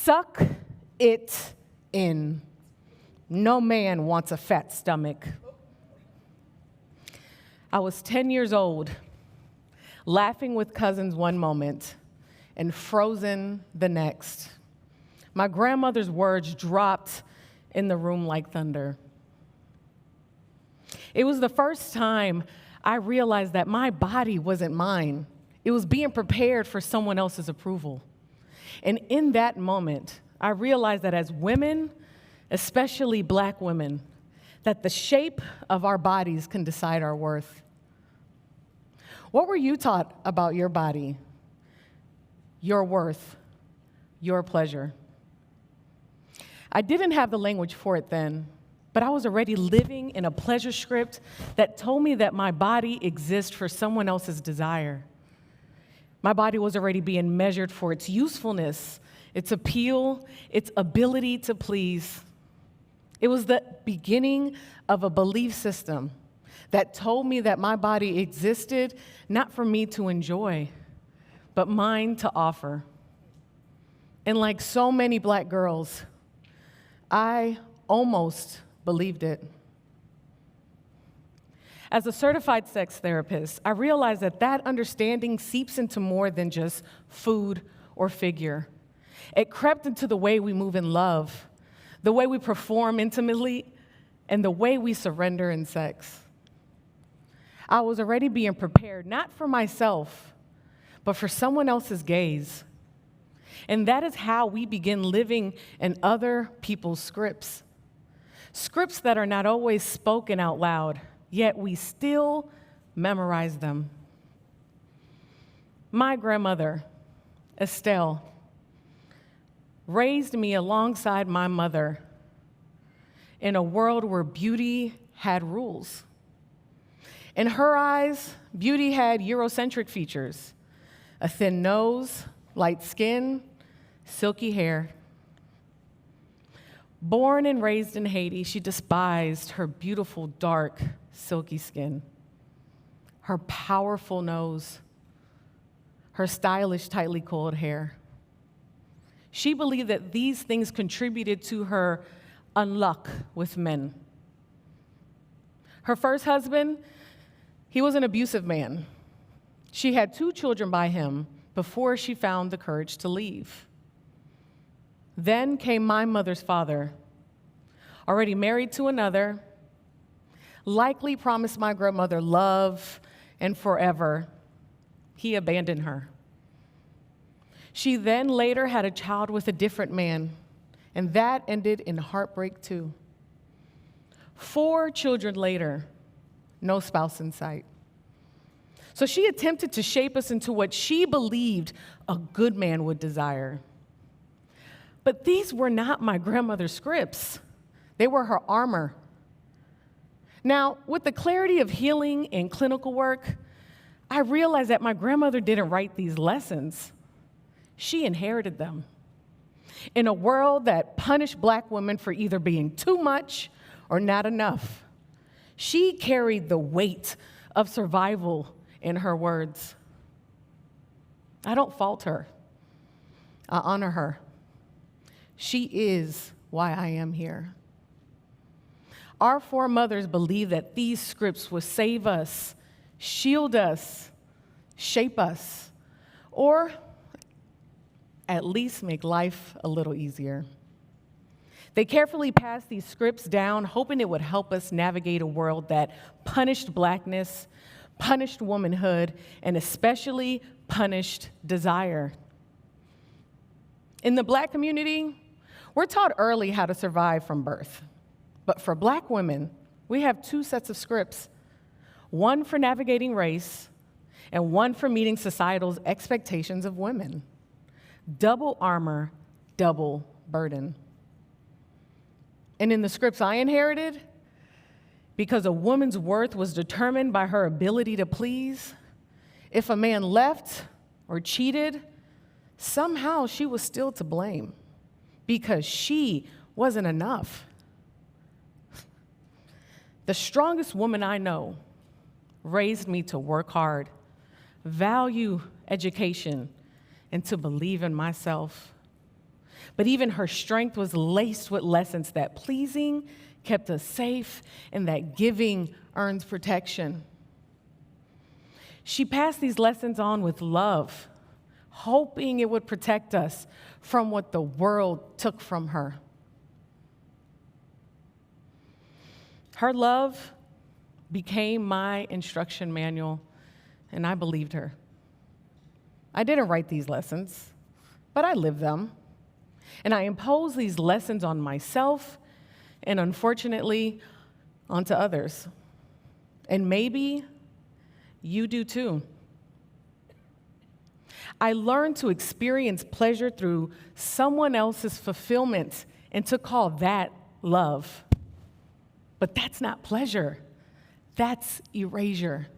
Suck it in. No man wants a fat stomach. I was 10 years old, laughing with cousins one moment and frozen the next. My grandmother's words dropped in the room like thunder. It was the first time I realized that my body wasn't mine. It was being prepared for someone else's approval. And in that moment, I realized that as women, especially Black women, that the shape of our bodies can decide our worth. What were you taught about your body, your worth, your pleasure? I didn't have the language for it then, but I was already living in a pleasure script that told me that my body exists for someone else's desire. My body was already being measured for its usefulness, its appeal, its ability to please. It was the beginning of a belief system that told me that my body existed not for me to enjoy, but mine to offer. And like so many Black girls, I almost believed it. As a certified sex therapist, I realized that that understanding seeps into more than just food or figure. It crept into the way we move in love, the way we perform intimately, and the way we surrender in sex. I was already being prepared, not for myself, but for someone else's gaze. And that is how we begin living in other people's scripts. Scripts that are not always spoken out loud, yet we still memorize them. My grandmother, Estelle, raised me alongside my mother in a world where beauty had rules. In her eyes, beauty had Eurocentric features: a thin nose, light skin, silky hair. Born and raised in Haiti, she despised her beautiful, dark, silky skin, her powerful nose, her stylish, tightly coiled hair. She believed that these things contributed to her unluck with men. Her first husband, he was an abusive man. She had 2 children by him before she found the courage to leave. Then came my mother's father, already married to another, likely promised my grandmother love and forever. He abandoned her. She then later had a child with a different man, and that ended in heartbreak too. 4 children later, no spouse in sight. So she attempted to shape us into what she believed a good man would desire. But these were not my grandmother's scripts. They were her armor. Now, with the clarity of healing and clinical work, I realized that my grandmother didn't write these lessons. She inherited them. In a world that punished Black women for either being too much or not enough, she carried the weight of survival in her words. I don't fault her. I honor her. She is why I am here. Our foremothers believed that these scripts would save us, shield us, shape us, or at least make life a little easier. They carefully passed these scripts down, hoping it would help us navigate a world that punished Blackness, punished womanhood, and especially punished desire. In the Black community, we're taught early how to survive from birth. But for Black women, we have 2 sets of scripts, one for navigating race and one for meeting societal's expectations of women. Double armor, double burden. And in the scripts I inherited, because a woman's worth was determined by her ability to please, if a man left or cheated, somehow she was still to blame because she wasn't enough. The strongest woman I know raised me to work hard, value education, and to believe in myself. But even her strength was laced with lessons that pleasing kept us safe and that giving earns protection. She passed these lessons on with love, hoping it would protect us from what the world took from her. Her love became my instruction manual, and I believed her. I didn't write these lessons, but I lived them. And I imposed these lessons on myself and, unfortunately, onto others. And maybe you do too. I learned to experience pleasure through someone else's fulfillment and to call that love. But that's not pleasure. That's erasure.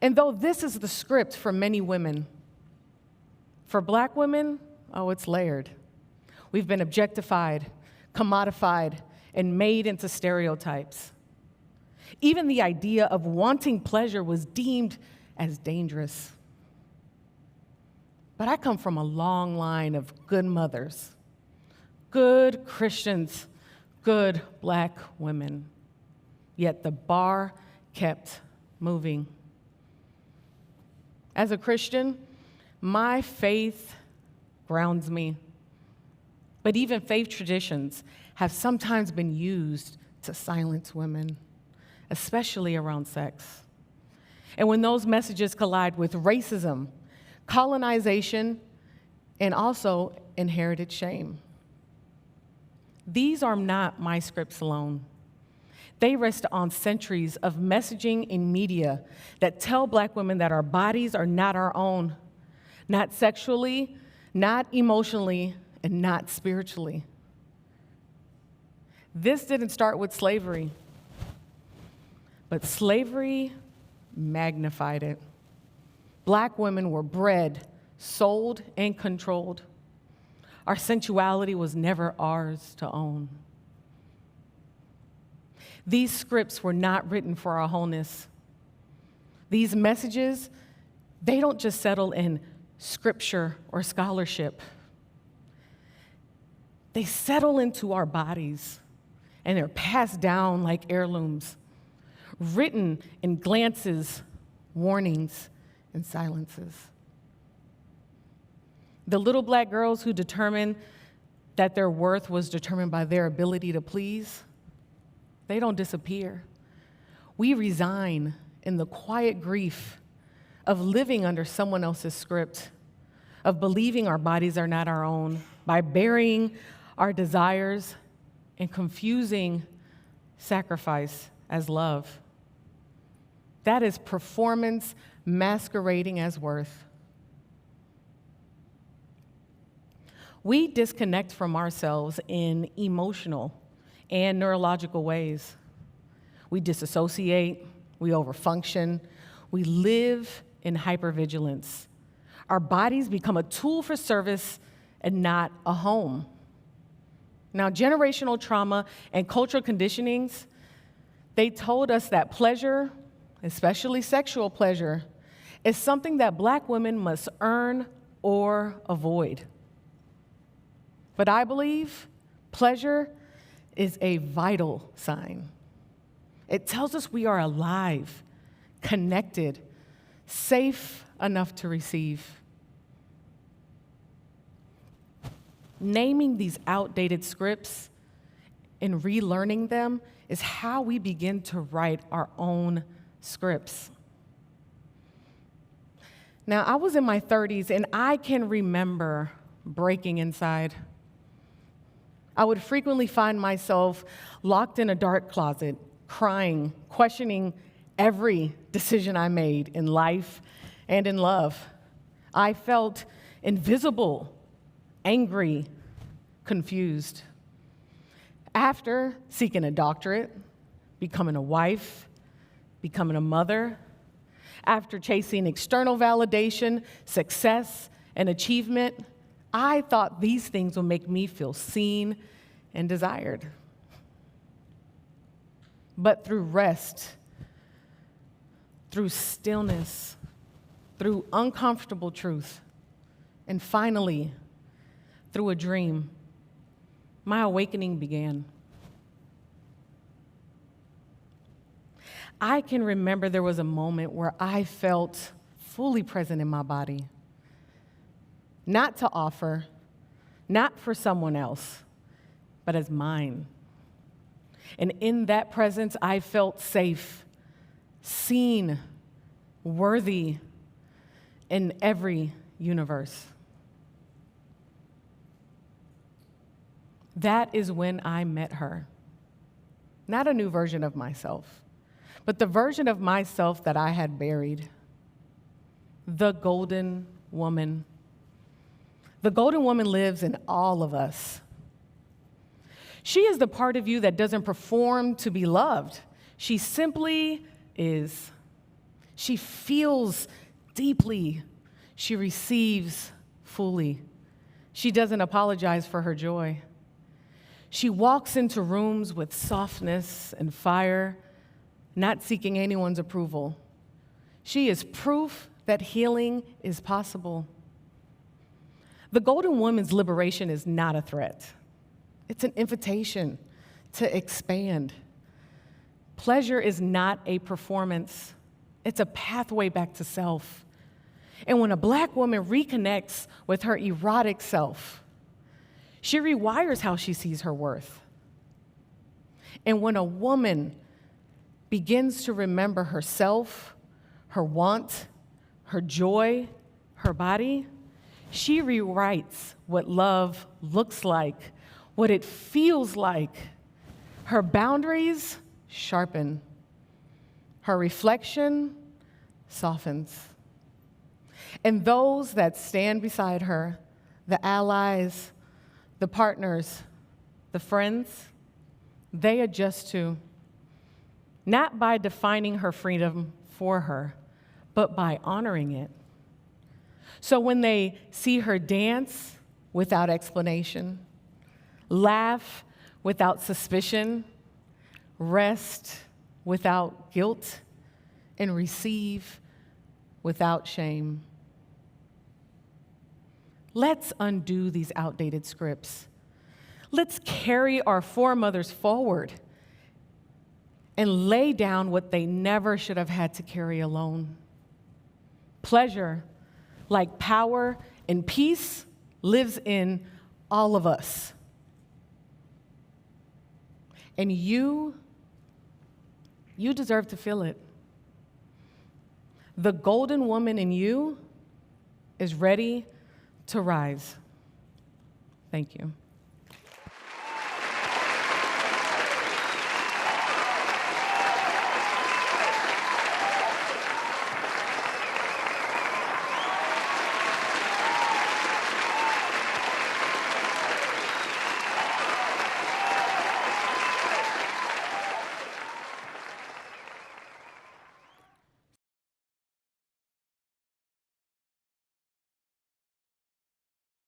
And though this is the script for many women, for Black women, oh, it's layered. We've been objectified, commodified, and made into stereotypes. Even the idea of wanting pleasure was deemed as dangerous. But I come from a long line of good mothers, good Christians, good Black women. Yet the bar kept moving. As a Christian, my faith grounds me. But even faith traditions have sometimes been used to silence women, especially around sex. And when those messages collide with racism, colonization, and also inherited shame. These are not my scripts alone. They rest on centuries of messaging in media that tell Black women that our bodies are not our own, not sexually, not emotionally, and not spiritually. This didn't start with slavery, but slavery magnified it. Black women were bred, sold, and controlled. Our sensuality was never ours to own. These scripts were not written for our wholeness. These messages, they don't just settle in scripture or scholarship. They settle into our bodies, and they're passed down like heirlooms, written in glances, warnings, and silences. The little Black girls who determined that their worth was determined by their ability to please, they don't disappear. We resign in the quiet grief of living under someone else's script, of believing our bodies are not our own, by burying our desires and confusing sacrifice as love. That is performance masquerading as worth. We disconnect from ourselves in emotional and neurological ways. We disassociate, we overfunction, we live in hypervigilance. Our bodies become a tool for service and not a home. Now, generational trauma and cultural conditionings, they told us that pleasure, especially sexual pleasure, is something that Black women must earn or avoid. But I believe pleasure is a vital sign. It tells us we are alive, connected, safe enough to receive. Naming these outdated scripts and relearning them is how we begin to write our own scripts. Now, I was in my 30s, and I can remember breaking inside. I would frequently find myself locked in a dark closet, crying, questioning every decision I made in life and in love. I felt invisible, angry, confused. After seeking a doctorate, becoming a wife, becoming a mother, after chasing external validation, success, and achievement, I thought these things would make me feel seen and desired. But through rest, through stillness, through uncomfortable truth, and finally, through a dream, my awakening began. I can remember there was a moment where I felt fully present in my body, not to offer, not for someone else, but as mine. And in that presence, I felt safe, seen, worthy in every universe. That is when I met her. Not a new version of myself, but the version of myself that I had buried. The golden woman. The golden woman lives in all of us. She is the part of you that doesn't perform to be loved. She simply is. She feels deeply. She receives fully. She doesn't apologize for her joy. She walks into rooms with softness and fire, not seeking anyone's approval. She is proof that healing is possible. The golden woman's liberation is not a threat. It's an invitation to expand. Pleasure is not a performance. It's a pathway back to self. And when a Black woman reconnects with her erotic self, she rewires how she sees her worth. And when a woman begins to remember herself, her want, her joy, her body, she rewrites what love looks like, what it feels like. Her boundaries sharpen. Her reflection softens. And those that stand beside her, the allies, the partners, the friends, they adjust to, not by defining her freedom for her, but by honoring it. So when they see her dance without explanation, laugh without suspicion, rest without guilt, and receive without shame. Let's undo these outdated scripts. Let's carry our foremothers forward and lay down what they never should have had to carry alone. Pleasure, like power and peace, lives in all of us. And you deserve to feel it. The golden woman in you is ready to rise. Thank you.